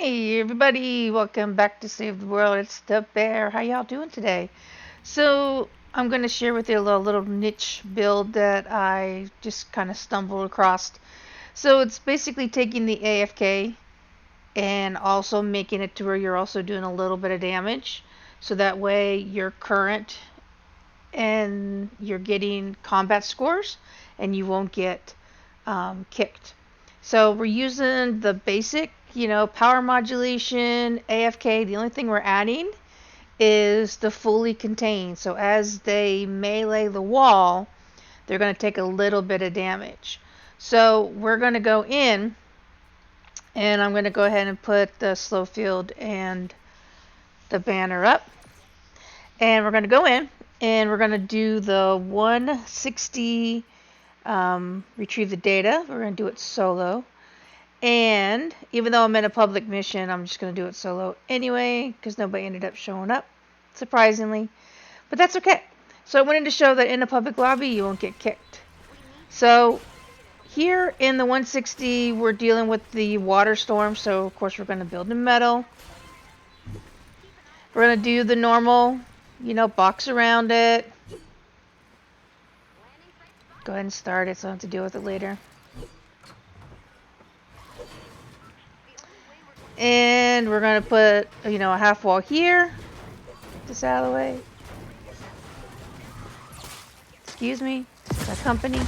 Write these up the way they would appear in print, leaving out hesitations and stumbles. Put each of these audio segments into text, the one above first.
Hey everybody, welcome back to Save the World. It's the Bear. How y'all doing today? So I'm going to share with you a little niche build that I just kind of stumbled across. So it's basically taking the AFK and also making it to where you're also doing a little bit of damage. So that way you're current and you're getting combat scores and you won't get kicked. So we're using the basic, power modulation, AFK. The only thing we're adding is the fully contained. So as they melee the wall, they're going to take a little bit of damage. So we're going to go in and I'm going to go ahead and put the slow field and the banner up. And we're going to go in and we're going to do the 160 retrieve the data. We're going to do it solo. And even though I'm in a public mission, I'm just going to do it solo anyway because nobody ended up showing up, surprisingly. But that's okay. So I wanted to show that in a public lobby, you won't get kicked. So here in the 160, we're dealing with the water storm. So, of course, we're going to build in metal. We're going to do the normal, box around it. Go ahead and start it so I don't have to deal with it later. And we're going to put, a half wall here. Get this out of the way. Excuse me. My company.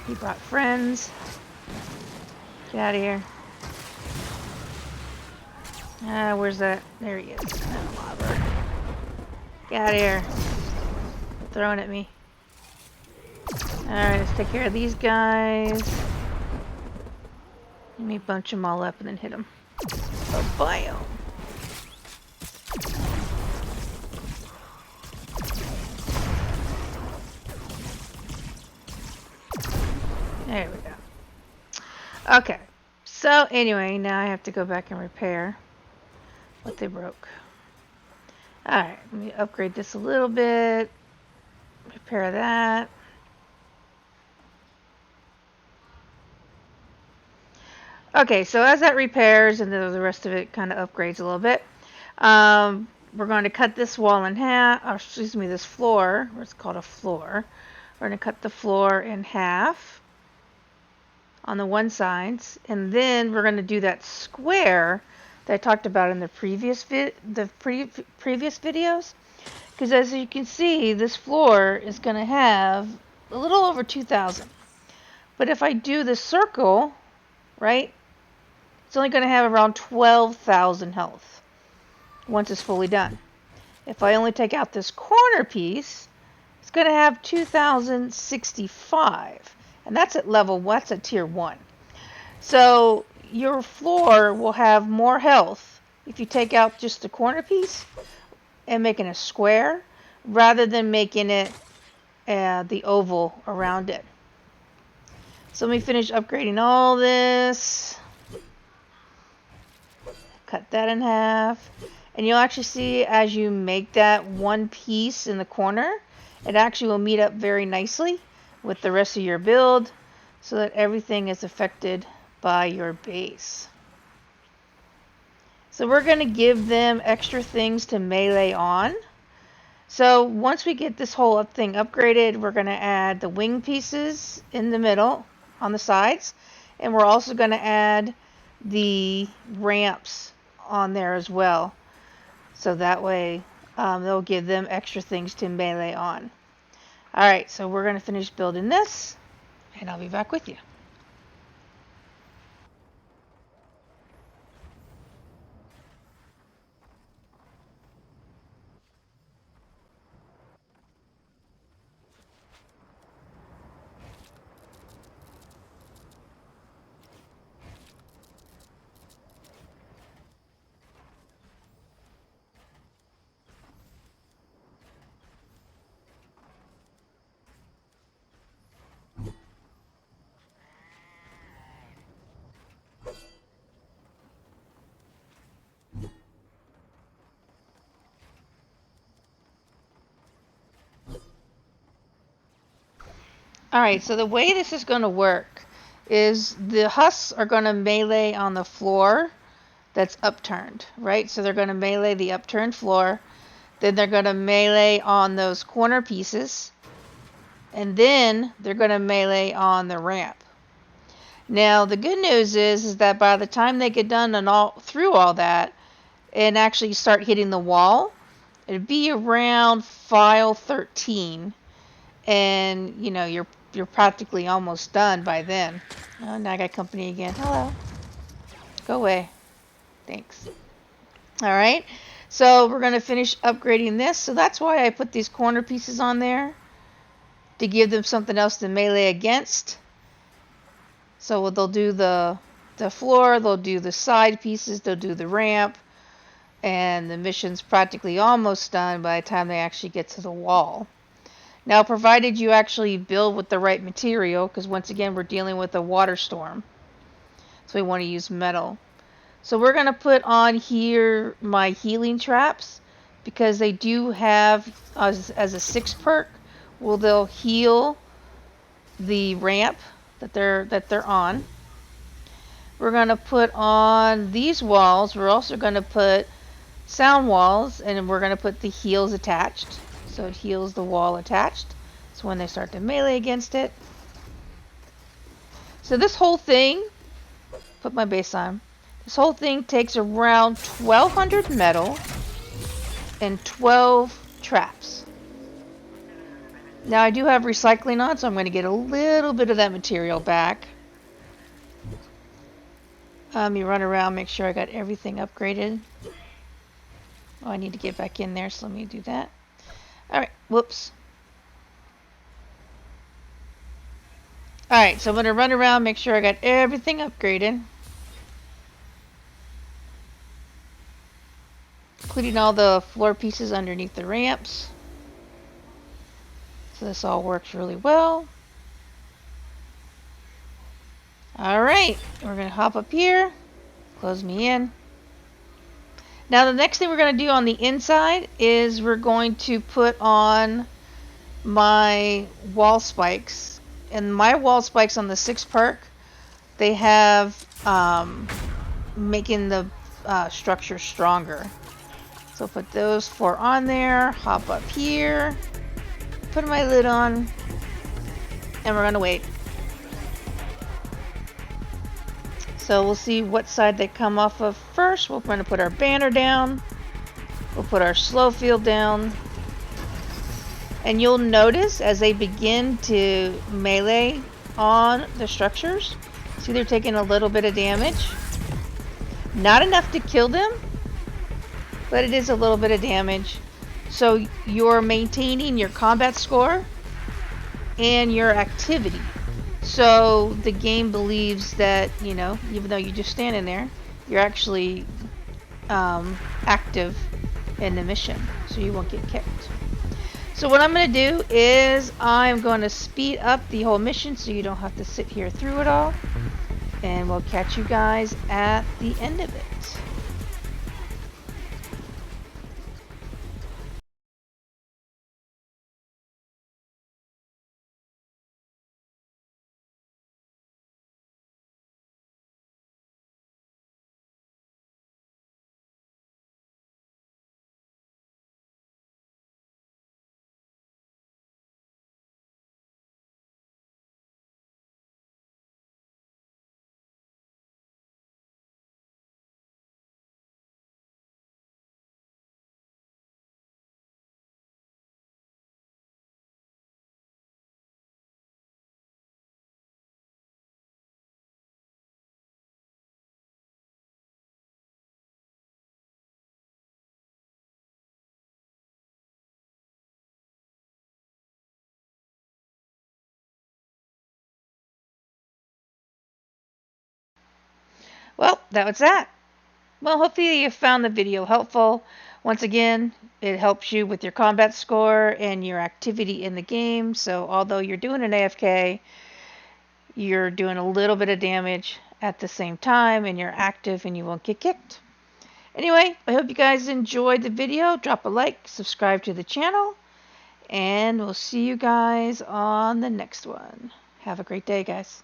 He brought friends. Get out of here. Where's that? There he is. Get out of here. Throwing at me. Alright, let's take care of these guys. Let me bunch them all up and then hit them. Oh, bam! There we go. Okay. So, anyway, now I have to go back and repair what they broke. Alright, let me upgrade this a little bit. Repair that. Okay, so as that repairs and the rest of it kind of upgrades a little bit, we're going to cut this wall in half, or excuse me, this floor, or it's called a floor. We're going to cut the floor in half on the one side, and then we're going to do that square that I talked about in the previous previous videos. Because as you can see, this floor is going to have a little over 2,000. But if I do the circle, right, it's only going to have around 12,000 health once it's fully done. If I only take out this corner piece, it's going to have 2,065. And that's at level 1, that's at tier 1. So your floor will have more health if you take out just the corner piece and making a square rather than making it the oval around it. So let me finish upgrading all this. Cut that in half. And you'll actually see as you make that one piece in the corner, it actually will meet up very nicely with the rest of your build so that everything is affected by your base. So we're going to give them extra things to melee on. So once we get this whole thing upgraded, we're going to add the wing pieces in the middle on the sides. And we're also going to add the ramps on there as well. So that way they'll give them extra things to melee on. Alright, so we're going to finish building this, and I'll be back with you. Alright, so the way this is going to work is the husks are going to melee on the floor that's upturned, right? So they're going to melee the upturned floor. Then they're going to melee on those corner pieces. And then they're going to melee on the ramp. Now, the good news is that by the time they get done and through all that and actually start hitting the wall, it'd be around file 13. And, you know, you're practically almost done by then. Oh, now I got company again. Hello. Go away. Thanks. All right. So we're going to finish upgrading this. So that's why I put these corner pieces on there, to give them something else to melee against. So they'll do the floor, they'll do the side pieces, they'll do the ramp, and the mission's practically almost done by the time they actually get to the wall. Now, provided you actually build with the right material, because once again we're dealing with a water storm, so we want to use metal. So we're going to put on here my healing traps, because they do have, as a 6 perk, they'll heal the ramp that they're on. We're going to put on these walls. We're also going to put sound walls, and we're going to put the heals attached. So it heals the wall attached. So when they start to melee against it. So this whole thing, put my base on. This whole thing takes around 1,200 metal and 12 traps. Now I do have recycling on, so I'm going to get a little bit of that material back. You run around, make sure I got everything upgraded. Oh, I need to get back in there, so let me do that. Alright, whoops. Alright, so I'm going to run around, make sure I got everything upgraded. Including all the floor pieces underneath the ramps. So this all works really well. Alright, we're going to hop up here. Close me in. Now the next thing we're going to do on the inside is we're going to put on my wall spikes. And my wall spikes on the 6 perk, they have making the structure stronger. So put those 4 on there, hop up here, put my lid on, and we're going to wait. So we'll see what side they come off of first. We're going to put our banner down. We'll put our slow field down. And you'll notice as they begin to melee on the structures, see they're taking a little bit of damage. Not enough to kill them, but it is a little bit of damage. So you're maintaining your combat score and your activity. So the game believes that, you know, even though you're just standing there, you're actually active in the mission, so you won't get kicked. So what I'm going to do is I'm going to speed up the whole mission so you don't have to sit here through it all. And we'll catch you guys at the end of it. Well, that was that. Well, hopefully you found the video helpful. Once again, it helps you with your combat score and your activity in the game. So although you're doing an AFK, you're doing a little bit of damage at the same time and you're active and you won't get kicked. Anyway, I hope you guys enjoyed the video. Drop a like, subscribe to the channel, and we'll see you guys on the next one. Have a great day, guys.